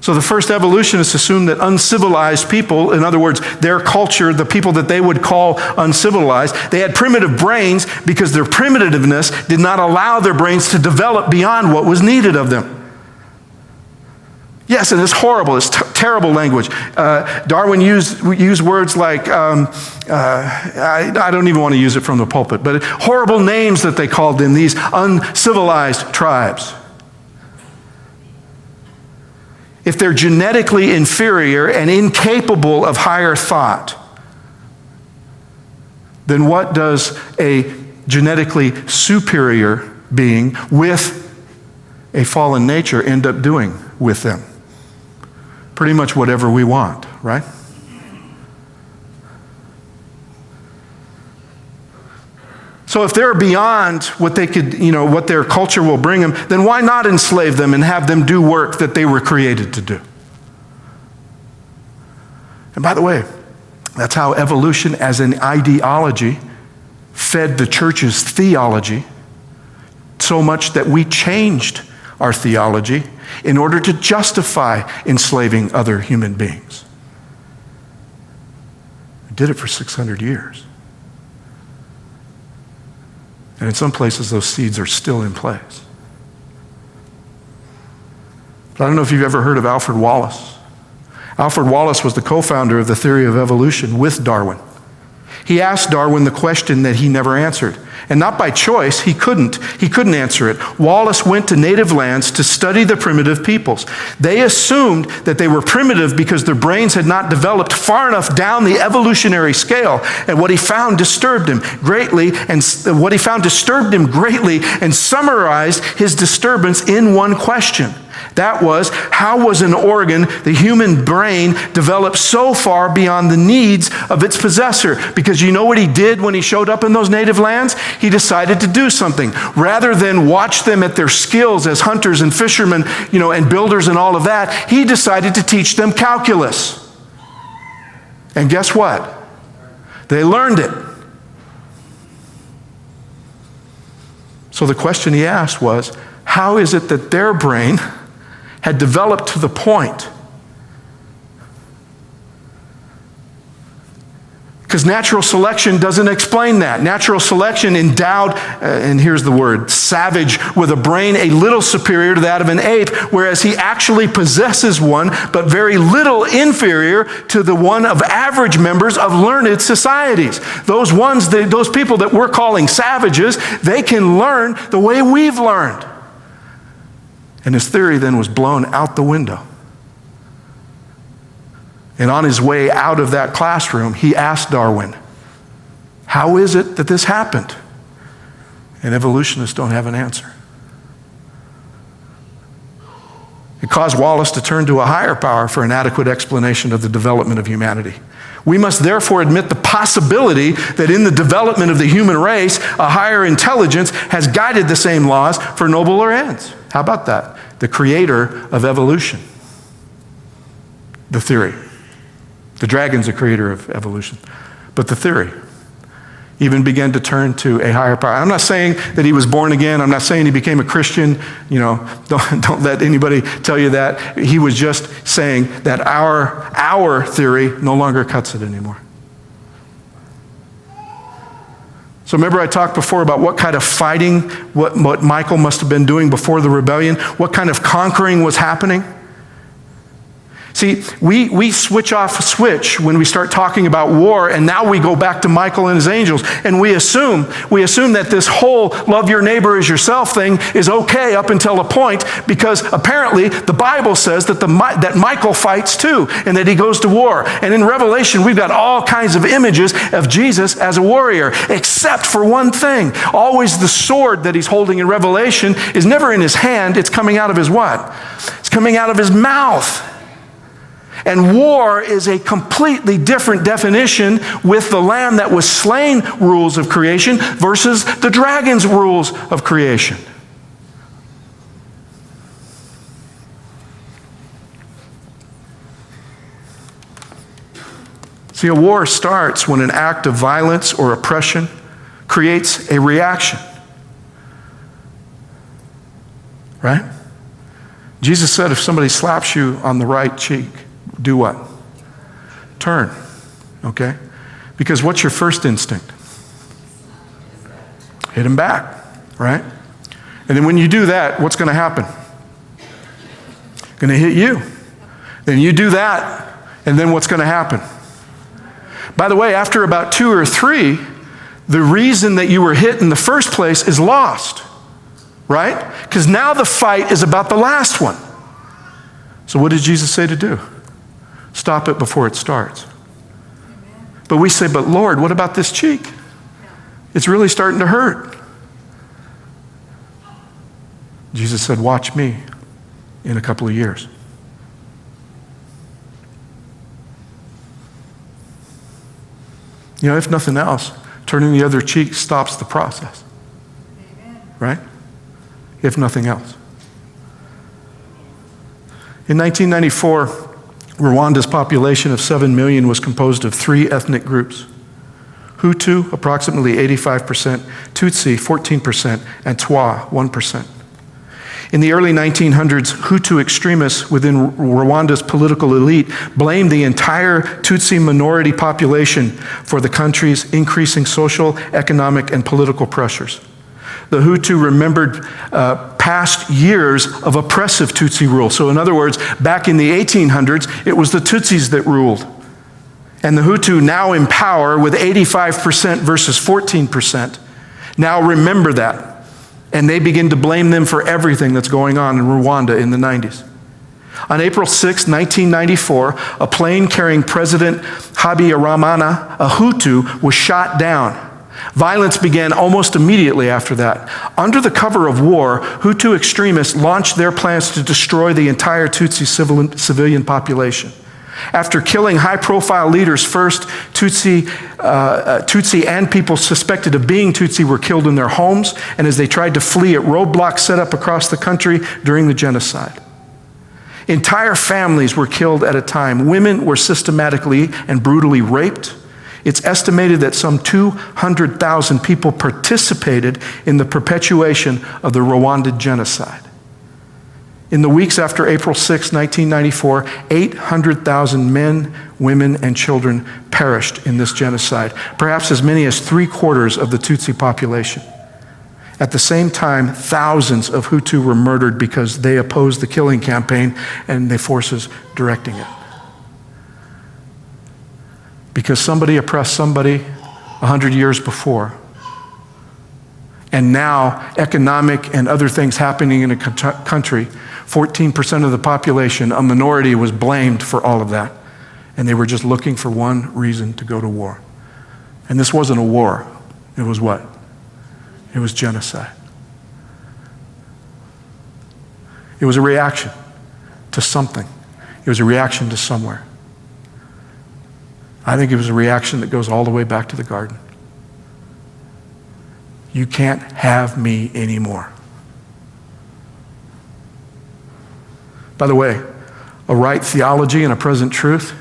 So the first evolutionists assumed that uncivilized people, in other words, their culture, the people that they would call uncivilized, they had primitive brains because their primitiveness did not allow their brains to develop beyond what was needed of them. Yes, and it's horrible. It's terrible language. Darwin used words like, I don't even want to use it from the pulpit, but horrible names that they called them, these uncivilized tribes. If they're genetically inferior and incapable of higher thought, then what does a genetically superior being with a fallen nature end up doing with them? Pretty much whatever we want, right? So if they're beyond what they could, what their culture will bring them, then why not enslave them and have them do work that they were created to do? And by the way, that's how evolution as an ideology fed the church's theology so much that we changed our theology in order to justify enslaving other human beings. We did it for 600 years. And in some places, those seeds are still in place. But I don't know if you've ever heard of Alfred Wallace. Alfred Wallace was the co-founder of the theory of evolution with Darwin. He asked Darwin the question that he never answered. And not by choice, he couldn't answer it. Wallace went to native lands to study the primitive peoples. They assumed that they were primitive because their brains had not developed far enough down the evolutionary scale. And what he found disturbed him greatly, and summarized his disturbance in one question. That was, how was an organ, the human brain, developed so far beyond the needs of its possessor? Because you know what he did when he showed up in those native lands? He decided to do something. Rather than watch them at their skills as hunters and fishermen, and builders and all of that, he decided to teach them calculus. And guess what? They learned it. So the question he asked was, how is it that their brain had developed to the point? Because natural selection doesn't explain that. Natural selection endowed, and here's the word, savage, with a brain a little superior to that of an ape, whereas he actually possesses one, but very little inferior to the one of average members of learned societies. Those people that we're calling savages, they can learn the way we've learned. And his theory then was blown out the window. And on his way out of that classroom, he asked Darwin, how is it that this happened? And evolutionists don't have an answer. It caused Wallace to turn to a higher power for an adequate explanation of the development of humanity. We must therefore admit the possibility that in the development of the human race, a higher intelligence has guided the same laws for nobler ends. How about that? The creator of evolution. The theory. The dragon's the creator of evolution. But the theory even began to turn to a higher power. I'm not saying that he was born again. I'm not saying he became a Christian. Don't let anybody tell you that. He was just saying that our theory no longer cuts it anymore. So remember I talked before about what kind of fighting, what Michael must have been doing before the rebellion, what kind of conquering was happening. See, we switch off a switch when we start talking about war, and now we go back to Michael and his angels, and we assume that this whole love your neighbor as yourself thing is okay up until a point, because apparently the Bible says that Michael fights too, and that he goes to war. And in Revelation, we've got all kinds of images of Jesus as a warrior, except for one thing. Always the sword that he's holding in Revelation is never in his hand, it's coming out of his what? It's coming out of his mouth. And war is a completely different definition with the lamb that was slain rules of creation versus the dragon's rules of creation. See, a war starts when an act of violence or oppression creates a reaction. Right? Jesus said if somebody slaps you on the right cheek, do what? Turn. Okay? Because what's your first instinct? Hit him back, right? And then when you do that, what's going to happen? Going to hit you. Then you do that, and then what's going to happen? By the way, after about 2 or 3, the reason that you were hit in the first place is lost, right? Because now the fight is about the last one. So what did Jesus say to do? Stop it before it starts. But we say, but Lord, what about this cheek? It's really starting to hurt. Jesus said, watch me in a couple of years. You know, if nothing else, turning the other cheek stops the process. Right? If nothing else. In 1994, Rwanda's population of 7 million was composed of 3 ethnic groups. Hutu, approximately 85%, Tutsi, 14%, and Twa, 1%. In the early 1900s, Hutu extremists within Rwanda's political elite blamed the entire Tutsi minority population for the country's increasing social, economic, and political pressures. The Hutu remembered past years of oppressive Tutsi rule. So in other words, back in the 1800s, it was the Tutsis that ruled. And the Hutu, now in power with 85% versus 14%, now remember that. And they begin to blame them for everything that's going on in Rwanda in the 90s. On April 6, 1994, a plane carrying President Habyarimana, a Hutu, was shot down. Violence began almost immediately after that. Under the cover of war, Hutu extremists launched their plans to destroy the entire Tutsi civilian population. After killing high-profile leaders first, Tutsi and people suspected of being Tutsi were killed in their homes, and as they tried to flee at roadblocks set up across the country during the genocide. Entire families were killed at a time. Women were systematically and brutally raped. It's estimated that some 200,000 people participated in the perpetuation of the Rwandan genocide. In the weeks after April 6, 1994, 800,000 men, women, and children perished in this genocide, perhaps as many as 3/4 of the Tutsi population. At the same time, thousands of Hutu were murdered because they opposed the killing campaign and the forces directing it. Because somebody oppressed somebody 100 years before. And now, economic and other things happening in a country, 14% of the population, a minority, was blamed for all of that. And they were just looking for one reason to go to war. And this wasn't a war. It was what? It was genocide. It was a reaction to something. It was a reaction to somewhere. I think it was a reaction that goes all the way back to the garden. You can't have me anymore. By the way, a right theology and a present truth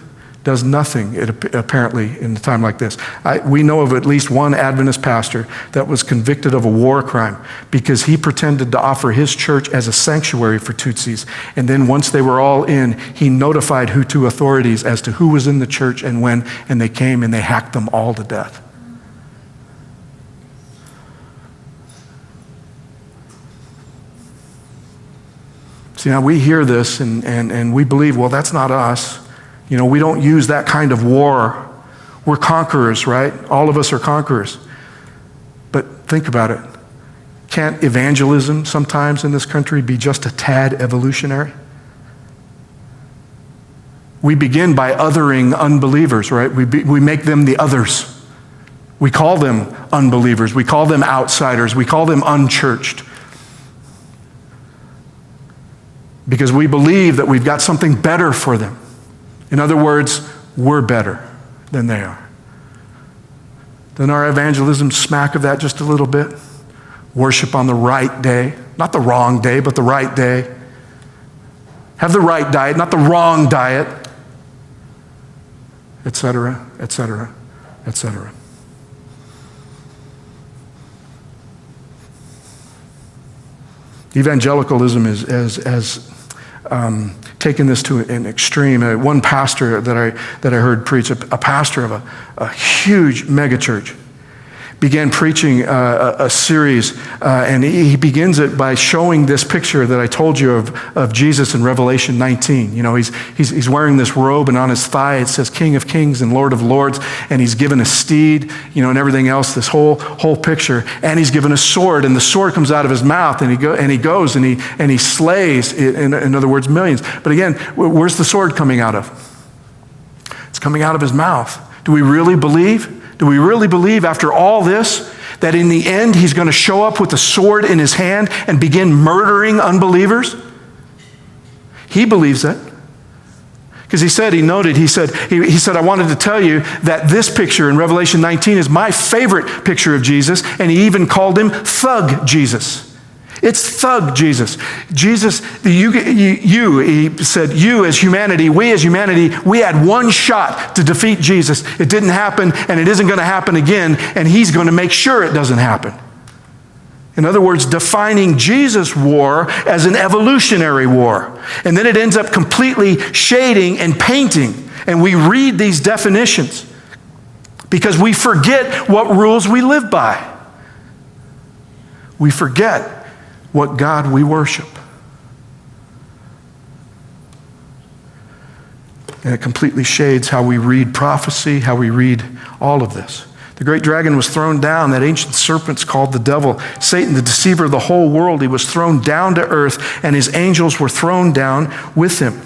does nothing, apparently, in a time like this. We know of at least one Adventist pastor that was convicted of a war crime because he pretended to offer his church as a sanctuary for Tutsis. And then once they were all in, he notified Hutu authorities as to who was in the church and when, and they came and they hacked them all to death. See, now we hear this and we believe, well, that's not us. You know, we don't use that kind of war. We're conquerors, right? All of us are conquerors. But think about it. Can't evangelism sometimes in this country be just a tad evolutionary? We begin by othering unbelievers, right? We make them the others. We call them unbelievers. We call them outsiders. We call them unchurched. Because we believe that we've got something better for them. In other words, we're better than they are. Doesn't our evangelism smack of that just a little bit? Worship on the right day. Not the wrong day, but the right day. Have the right diet, not the wrong diet. Etc., etc., etc. Evangelicalism has taken this to an extreme. One pastor that I heard preach, a pastor of a huge megachurch, began preaching a series, and he begins it by showing this picture that I told you of Jesus in Revelation 19. You know, he's wearing this robe, and on his thigh it says King of Kings and Lord of Lords, and he's given a steed, you know, and everything else, this whole picture, and he's given a sword, and the sword comes out of his mouth, and he goes and he slays, in other words, millions. But again, where's the sword coming out of? It's coming out of his mouth. Do we really believe? Do we really believe after all this that in the end he's going to show up with a sword in his hand and begin murdering unbelievers? He believes that. Because he said, I wanted to tell you that this picture in Revelation 19 is my favorite picture of Jesus, and he even called him Thug Jesus. It's Thug Jesus. Jesus, he said, you as humanity, we as humanity, we had one shot to defeat Jesus. It didn't happen, and it isn't going to happen again, and he's going to make sure it doesn't happen. In other words, defining Jesus' war as an evolutionary war. And then it ends up completely shading and painting, and we read these definitions because we forget what rules we live by. We forget what God we worship. And it completely shades how we read prophecy, how we read all of this. The great dragon was thrown down, that ancient serpent's called the devil, Satan, the deceiver of the whole world. He was thrown down to earth, and his angels were thrown down with him.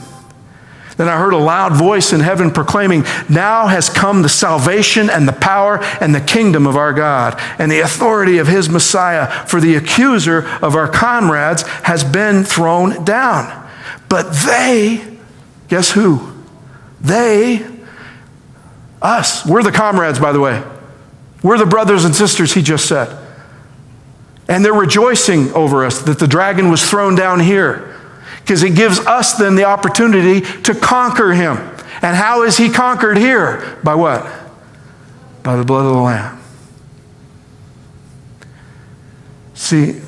Then I heard a loud voice in heaven proclaiming, now has come the salvation and the power and the kingdom of our God and the authority of his Messiah, for the accuser of our comrades has been thrown down. But they, guess who? They, us. We're the comrades, by the way. We're the brothers and sisters, he just said. And they're rejoicing over us that the dragon was thrown down here, because it gives us then the opportunity to conquer him. And how is he conquered here? By what? By the blood of the Lamb. See,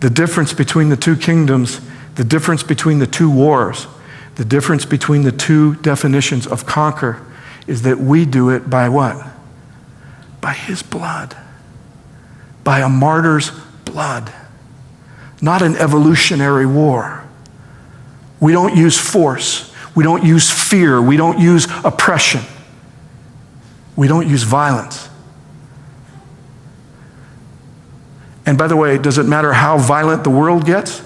the difference between the two kingdoms, the difference between the two wars, the difference between the two definitions of conquer is that we do it by what? By his blood. By a martyr's blood. Not an evolutionary war. We don't use force. We don't use fear. We don't use oppression. We don't use violence. And by the way, does it matter how violent the world gets?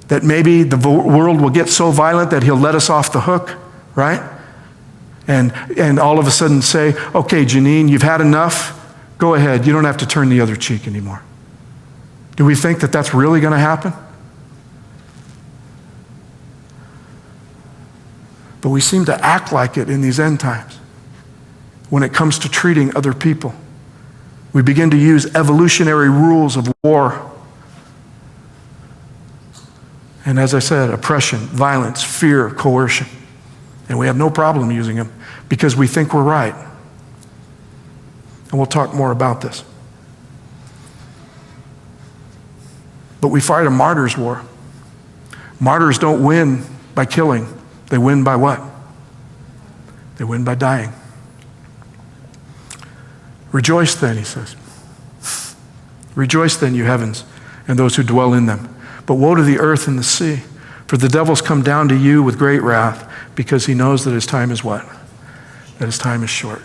That maybe the world will get so violent that he'll let us off the hook, right? And all of a sudden say, okay, Janine, you've had enough. Go ahead. You don't have to turn the other cheek anymore. Do we think that that's really going to happen? But we seem to act like it in these end times. When it comes to treating other people, we begin to use evolutionary rules of war. And as I said, oppression, violence, fear, coercion. And we have no problem using them because we think we're right. And we'll talk more about this. But we fight a martyr's war. Martyrs don't win by killing. They win by what? They win by dying. Rejoice then, he says. Rejoice then, you heavens, and those who dwell in them. But woe to the earth and the sea, for the devil's come down to you with great wrath, because he knows that his time is what? That his time is short.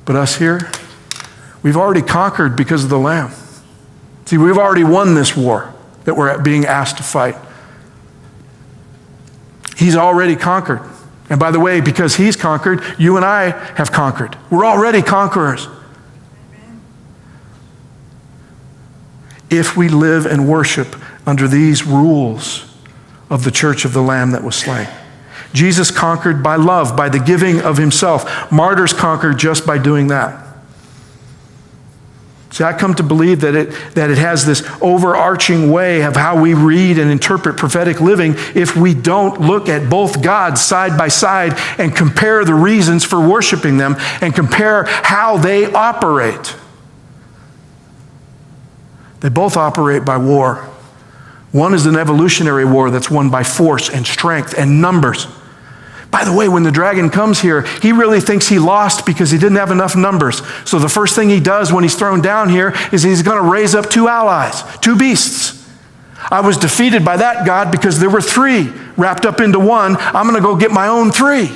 But us here, we've already conquered because of the Lamb. See, we've already won this war that we're being asked to fight. He's already conquered. And by the way, because he's conquered, you and I have conquered. We're already conquerors. If we live and worship under these rules of the church of the Lamb that was slain. Jesus conquered by love, by the giving of himself. Martyrs conquered just by doing that. See, I come to believe that it has this overarching way of how we read and interpret prophetic living if we don't look at both gods side by side and compare the reasons for worshiping them and compare how they operate. They both operate by war. One is an evolutionary war that's won by force and strength and numbers. By the way, when the dragon comes here, he really thinks he lost because he didn't have enough numbers. So the first thing he does when he's thrown down here is he's going to raise up 2 allies, 2 beasts. I was defeated by that God because there were 3 wrapped up into one. I'm going to go get my own 3.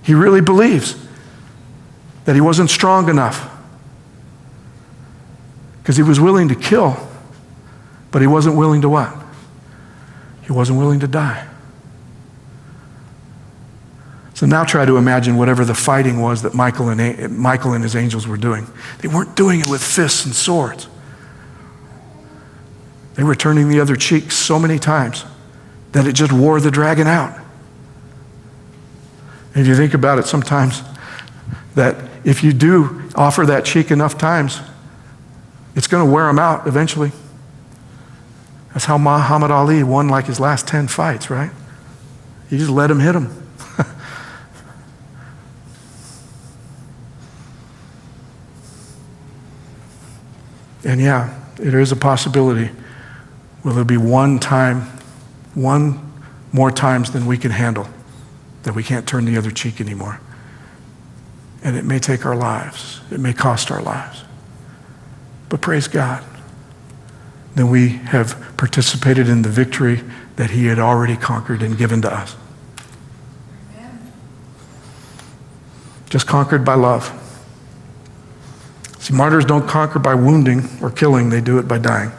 He really believes that he wasn't strong enough because he was willing to kill, but he wasn't willing to what? He wasn't willing to die. So now try to imagine whatever the fighting was that Michael and his angels were doing. They weren't doing it with fists and swords. They were turning the other cheek so many times that it just wore the dragon out. And if you think about it sometimes, that if you do offer that cheek enough times, it's going to wear him out eventually. That's how Muhammad Ali won like his last 10 fights, right? You just let him hit him. And yeah, there is a possibility. Will there be one more times than we can handle, that we can't turn the other cheek anymore? And it may take our lives. It may cost our lives. But praise God, then we have participated in the victory that he had already conquered and given to us. Amen. Just conquered by love. See, martyrs don't conquer by wounding or killing, they do it by dying.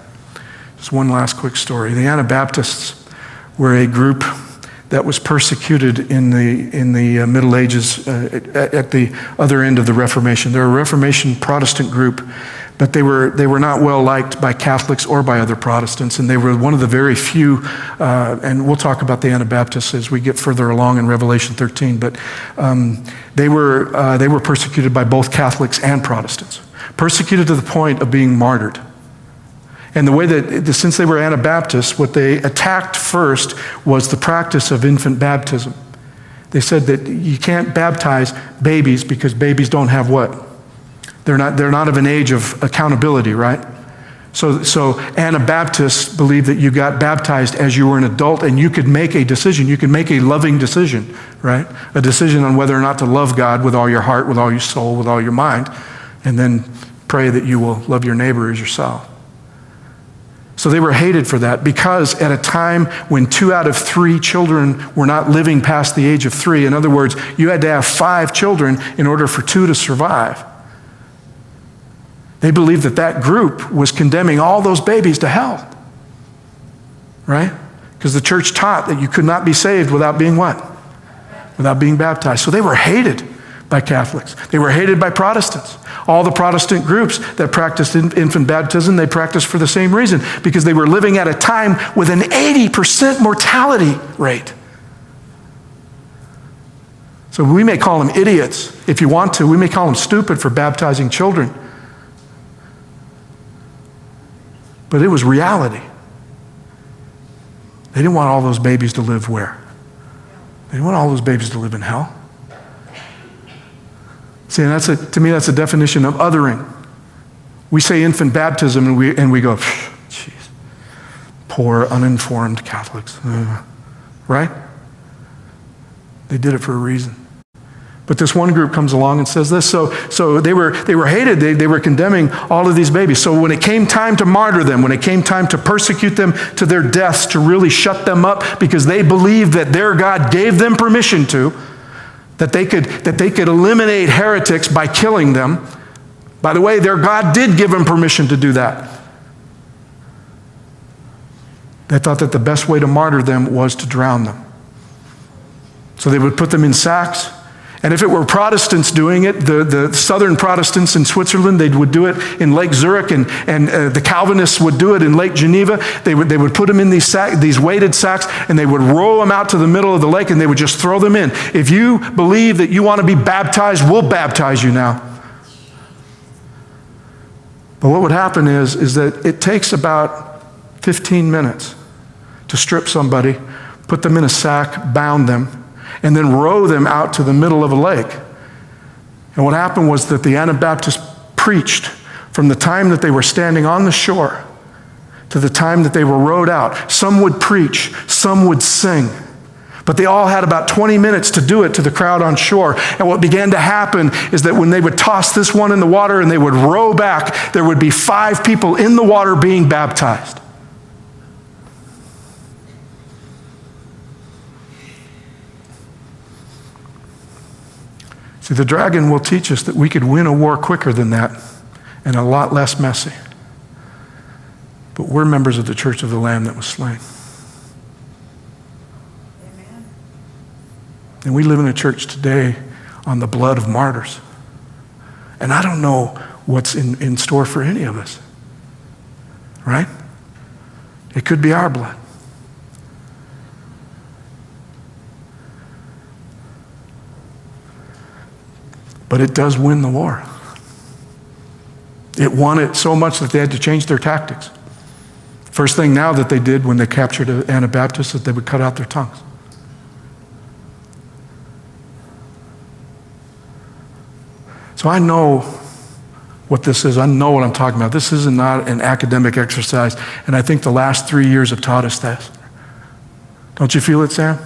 Just one last quick story. The Anabaptists were a group that was persecuted in the Middle Ages at the other end of the Reformation. They're a Reformation Protestant group, but they were not well liked by Catholics or by other Protestants, and they were one of the very few, and we'll talk about the Anabaptists as we get further along in Revelation 13, but they were persecuted by both Catholics and Protestants. Persecuted to the point of being martyred. And the way that, since they were Anabaptists, what they attacked first was the practice of infant baptism. They said that you can't baptize babies because babies don't have what? They're not of an age of accountability, right? So Anabaptists believe that you got baptized as you were an adult and you could make a decision. You could make a loving decision, right? A decision on whether or not to love God with all your heart, with all your soul, with all your mind, and then pray that you will love your neighbor as yourself. So they were hated for that because at a time when 2 out of 3 children were not living past the age of 3, in other words, you had to have 5 children in order for 2 to survive. They believed that group was condemning all those babies to hell, right? Because the church taught that you could not be saved without being what? Without being baptized. So they were hated by Catholics. They were hated by Protestants. All the Protestant groups that practiced infant baptism, they practiced for the same reason, because they were living at a time with an 80% mortality rate. So we may call them idiots if you want to. We may call them stupid for baptizing children. But it was reality. They didn't want all those babies to live where? They didn't want all those babies to live in hell. See, and to me, that's a definition of othering. We say infant baptism and we go, jeez, poor, uninformed Catholics. Right? They did it for a reason. But this one group comes along and says this. So they were hated. They were condemning all of these babies. So when it came time to martyr them, when it came time to persecute them to their deaths, to really shut them up because they believed that their God gave them permission to, that they could eliminate heretics by killing them. By the way, their God did give them permission to do that. They thought that the best way to martyr them was to drown them. So they would put them in sacks. And if it were Protestants doing it, the southern Protestants in Switzerland, they would do it in Lake Zurich, and the Calvinists would do it in Lake Geneva. They would put them in these weighted sacks, and they would row them out to the middle of the lake, and they would just throw them in. If you believe that you want to be baptized, we'll baptize you now. But what would happen is that it takes about 15 minutes to strip somebody, put them in a sack, bound them, and then row them out to the middle of a lake. And what happened was that the Anabaptists preached from the time that they were standing on the shore to the time that they were rowed out. Some would preach, some would sing, but they all had about 20 minutes to do it to the crowd on shore. And what began to happen is that when they would toss this one in the water and they would row back, there would be 5 people in the water being baptized. See, the dragon will teach us that we could win a war quicker than that and a lot less messy. But we're members of the church of the Lamb that was slain. Amen. And we live in a church today on the blood of martyrs. And I don't know what's in store for any of us. Right? It could be our blood. But it does win the war. It won it so much that they had to change their tactics. First thing now that they did when they captured Anabaptists is they would cut out their tongues. So I know what this is. I know what I'm talking about. This is not an academic exercise, and I think the last 3 years have taught us this. Don't you feel it, Sam?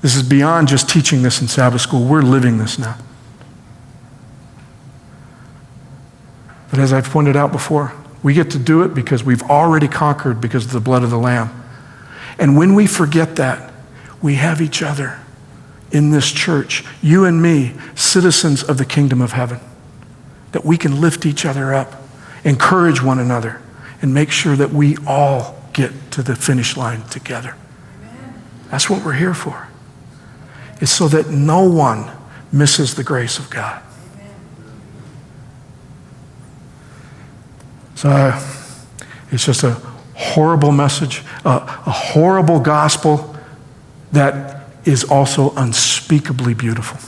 This is beyond just teaching this in Sabbath school. We're living this now. But as I've pointed out before, we get to do it because we've already conquered because of the blood of the Lamb. And when we forget that, we have each other in this church, you and me, citizens of the kingdom of heaven, that we can lift each other up, encourage one another, and make sure that we all get to the finish line together. Amen. That's what we're here for. It's so that no one misses the grace of God. So it's just a horrible message, a horrible gospel that is also unspeakably beautiful.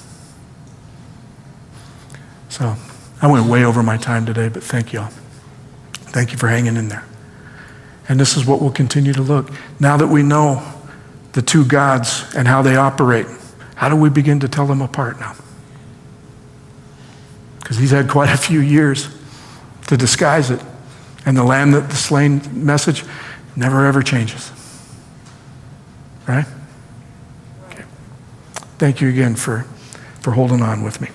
So I went way over my time today, but thank you all. Thank you for hanging in there. And this is what we'll continue to look. Now that we know the two gods and how they operate, how do we begin to tell them apart now? Because he's had quite a few years to disguise it. And the Lamb that the slain message never ever changes. Right? Okay. Thank you again for holding on with me.